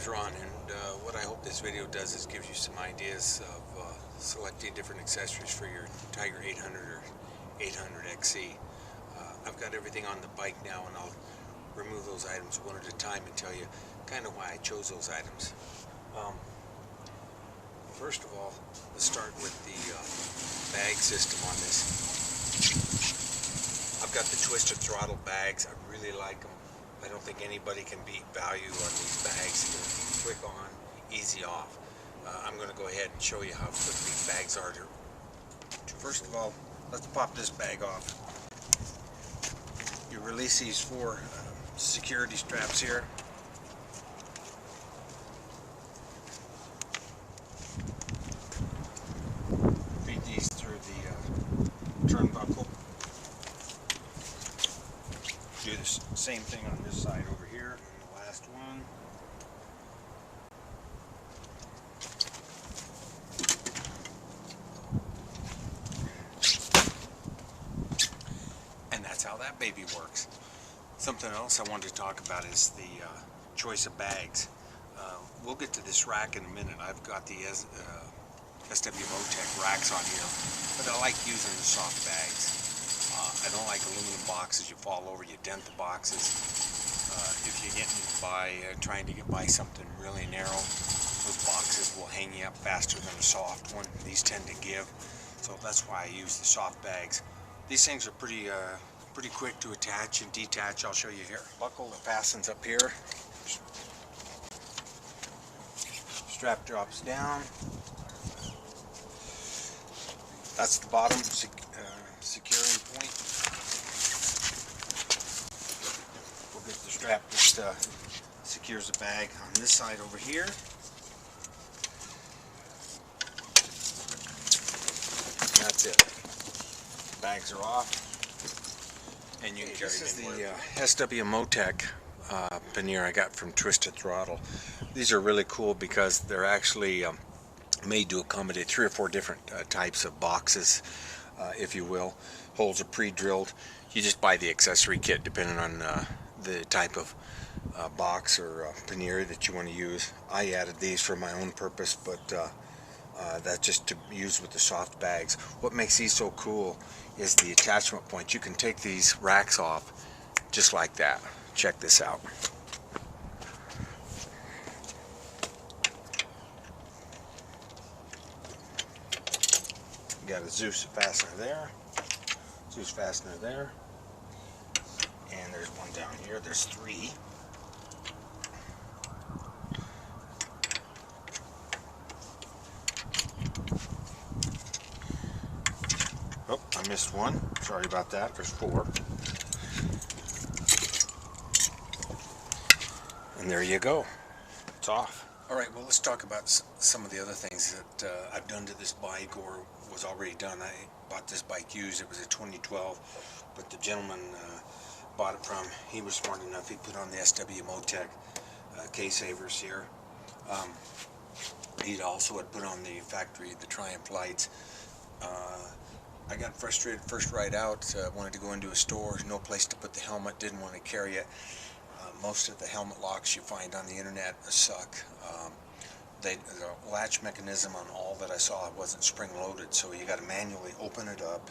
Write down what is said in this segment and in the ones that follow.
name's Ron, and what I hope this video does is gives you some ideas of selecting different accessories for your Tiger 800 or 800 XC. I've got everything on the bike now, and I'll remove those items one at a time and tell you kind of why I chose those items. First of all, let's start with the bag system on this. I've got the twisted throttle bags. I really like them. I don't think anybody can beat value on these bags. They're quick on, easy off. I'm going to go ahead and show you how quick these bags are. First of all, let's pop this bag off. You release these four security straps here. Feed these through the turnbuckle. Do the same thing on this side over here, and the last one. And that's how that baby works. Something else I wanted to talk about is the choice of bags. We'll get to this rack in a minute. I've got the SW Motec racks on here, but I like using the soft bags. I don't like aluminum boxes. You fall over, you dent the boxes. If you're trying to get by something really narrow, those boxes will hang you up faster than a soft one. These tend to give, so that's why I use the soft bags. These things are pretty quick to attach and detach. I'll show you here. Buckle that fastens up here. Strap drops down. That's the bottom securing point. We'll get the strap that secures the bag on this side over here. That's it. Bags are off, and you can carry them anywhere. This is the SW Motec pannier I got from Twisted Throttle. These are really cool because they're actually made to accommodate 3 or 4 different types of boxes, if you will. Holes are pre-drilled. You just buy the accessory kit depending on the type of box or pannier that you want to use. I added these for my own purpose, but that's just to use with the soft bags. What makes these so cool is the attachment point. You can take these racks off just like that. Check this out. You got a Zeus fastener there, Zeus fastener there, and there's one down here. There's 3. Oh, I missed one. Sorry about that. There's 4. And there you go. It's off. Alright, well, let's talk about some of the other things that I've done to this bike or was already done. I bought this bike used. It was a 2012, but the gentleman bought it from, he was smart enough, he put on the SW Motec K-Savers here. He also had put on the factory, the Triumph lights. I got frustrated first ride out, wanted to go into a store, no place to put the helmet, didn't want to carry it. Most of the helmet locks you find on the internet suck. The latch mechanism on all that I saw wasn't spring-loaded, so you got to manually open it up,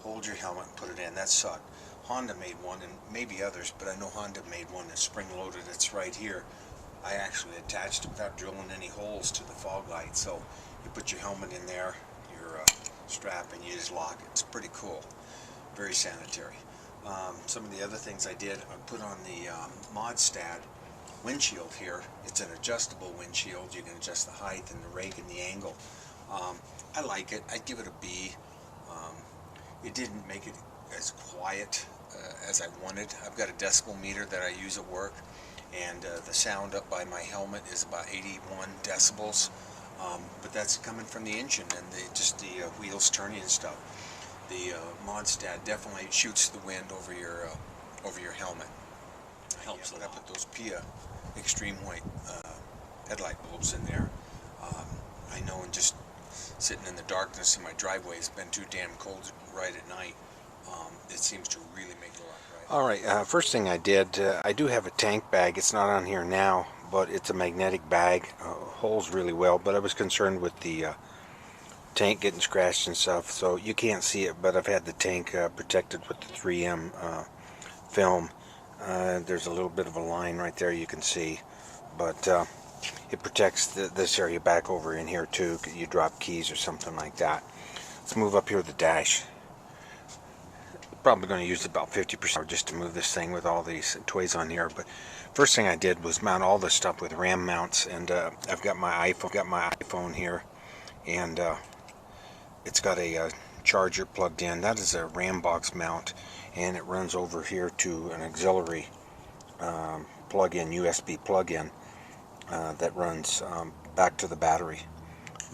hold your helmet, and put it in. That sucked. Honda made one, and maybe others, but I know Honda made one that's spring-loaded. It's right here. I actually attached it without drilling any holes to the fog light. So you put your helmet in there, your strap, and you just lock it. It's pretty cool. Very sanitary. Some of the other things I did, I put on the ModStad windshield here. It's an adjustable windshield. You can adjust the height and the rake and the angle. I like it. I'd give it a B. It didn't make it as quiet as I wanted. I've got a decibel meter that I use at work, and the sound up by my helmet is about 81 decibels. But that's coming from the engine and the wheels turning and stuff. The ModStad definitely shoots the wind over your helmet. Helps a lot. I put those Pia extreme white headlight bulbs in there. I know, and just sitting in the darkness in my driveway, it's been too damn cold to ride at night. It seems to really make a lot right. Alright, first thing I did, I do have a tank bag. It's not on here now, but it's a magnetic bag, holds really well. But I was concerned with the tank getting scratched and stuff, so you can't see it, but I've had the tank protected with the 3M film. There's a little bit of a line right there you can see, but it protects this area back over in here too. You drop keys or something like that. Let's move up here to the dash. Probably going to use about 50% just to move this thing with all these toys on here. But first thing I did was mount all this stuff with RAM mounts, and I've got my iPhone here, and it's got a charger plugged in. That is a RAM box mount, and it runs over here to an auxiliary plug-in, USB plug-in that runs back to the battery.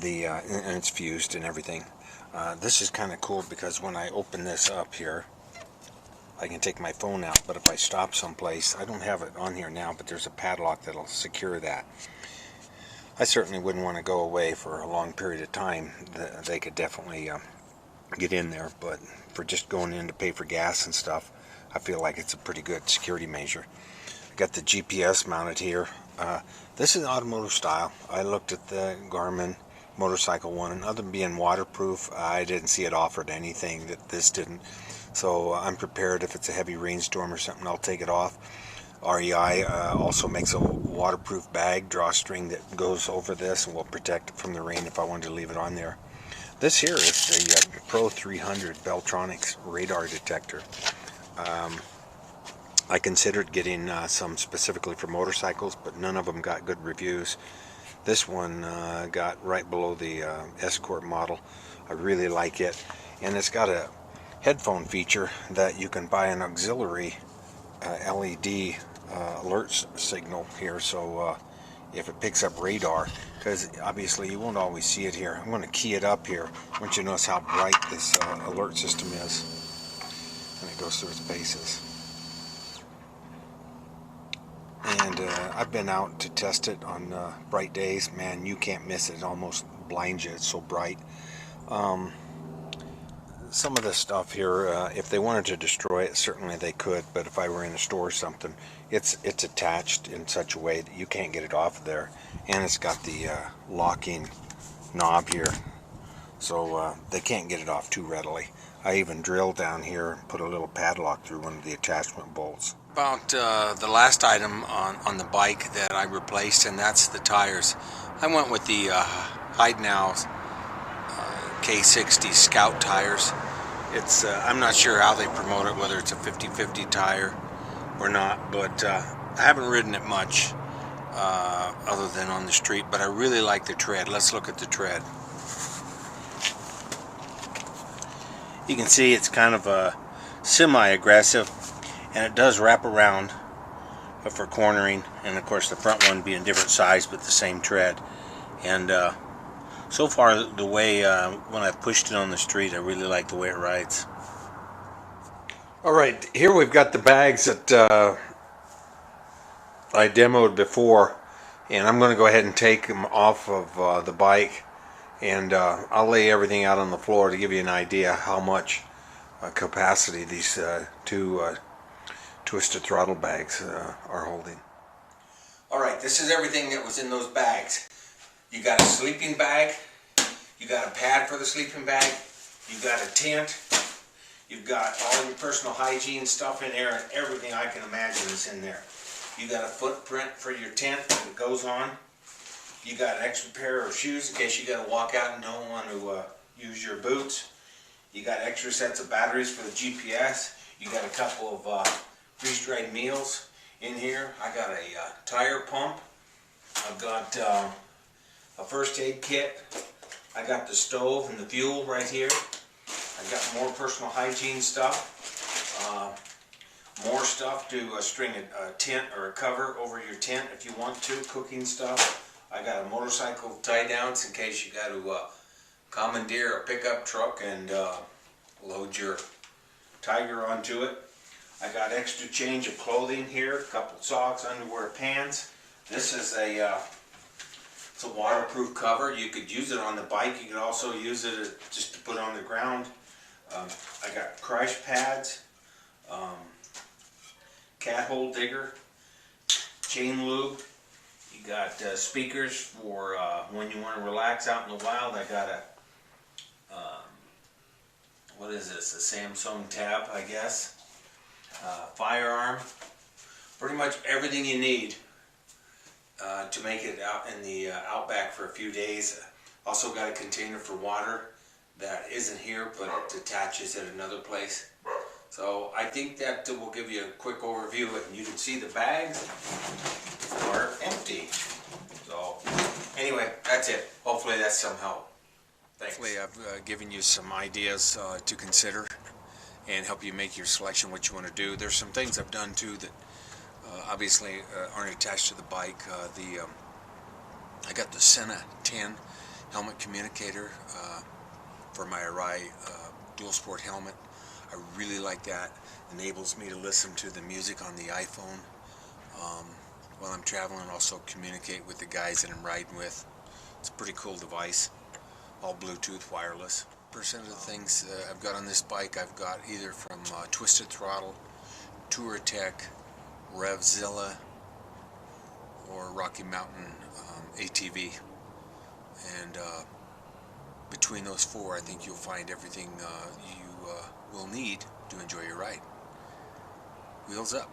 And it's fused and everything. This is kind of cool because when I open this up here, I can take my phone out, but if I stop someplace, I don't have it on here now, but there's a padlock that'll secure that. I certainly wouldn't want to go away for a long period of time. They could definitely get in there, but for just going in to pay for gas and stuff, I feel like it's a pretty good security measure. I got the GPS mounted here. This is automotive style. I looked at the Garmin motorcycle one, and other than being waterproof, I didn't see it offered anything that this didn't. So I'm prepared if it's a heavy rainstorm or something, I'll take it off. REI also makes a waterproof bag, drawstring that goes over this and will protect it from the rain if I wanted to leave it on there. This here is the Pro 300 Beltronics radar detector. I considered getting some specifically for motorcycles, but none of them got good reviews. This one got right below the Escort model. I really like it, and it's got a headphone feature that you can buy an auxiliary LED alert signal here, so if it picks up radar, because obviously you won't always see it here. I'm going to key it up here. I want you to notice how bright this alert system is when it goes through its paces. And I've been out to test it on bright days. Man, you can't miss it. It almost blinds you. It's so bright. Some of the stuff here, if they wanted to destroy it, certainly they could. But if I were in a store or something, it's attached in such a way that you can't get it off of there. And it's got the locking knob here, so they can't get it off too readily. I even drilled down here and put a little padlock through one of the attachment bolts. About the last item on the bike that I replaced, and that's the tires. I went with the Heidenau K60 Scout tires. It's I'm not sure how they promote it, whether it's a 50/50 tire or not, but I haven't ridden it much other than on the street, but I really like the tread. Let's look at the tread. You can see it's kind of a semi-aggressive, and it does wrap around for cornering, and of course the front one being different size but the same tread. And so far the way when I've pushed it on the street, I really like the way it rides. Alright, here we've got the bags that I demoed before, and I'm going to go ahead and take them off of the bike, and I'll lay everything out on the floor to give you an idea how much capacity these two twisted throttle bags are holding. Alright, this is everything that was in those bags. You got a sleeping bag, you got a pad for the sleeping bag, you got a tent, you've got all your personal hygiene stuff in there, and everything I can imagine is in there. You got a footprint for your tent that goes on. You got an extra pair of shoes in case you got to walk out and don't want to use your boots. You got extra sets of batteries for the GPS. You got a couple of freeze-dried meals in here. I got a tire pump. I've got a first aid kit. I got the stove and the fuel right here. I got more personal hygiene stuff. More stuff to string a tent or a cover over your tent if you want to. Cooking stuff. I got a motorcycle tie downs in case you got to commandeer a pickup truck and load your Tiger onto it. I got extra change of clothing here, a couple socks, underwear, pants. This is it's a waterproof cover. You could use it on the bike. You could also use it just to put on the ground. I got crash pads, cat hole digger, chain lube, You got speakers for when you want to relax out in the wild. I got a, what is this, a Samsung Tab, I guess. Firearm. Pretty much everything you need to make it out in the outback for a few days. Also got a container for water that isn't here, but it attaches at another place. So I think that will give you a quick overview, and you can see the bags are empty. So anyway, that's it. Hopefully that's some help. Thanks. Hopefully I've given you some ideas to consider and help you make your selection, what you want to do. There's some things I've done too that obviously aren't attached to the bike. I got the Sena 10 helmet communicator for my Arai dual sport helmet. I really like that. Enables me to listen to the music on the iPhone while I'm traveling, and also communicate with the guys that I'm riding with. It's a pretty cool device, all Bluetooth wireless. Percent of the things I've got on this bike I've got either from Twisted Throttle, Touratech, Revzilla, or Rocky Mountain ATV. And between those four, I think you'll find everything you will need to enjoy your ride. Wheels up.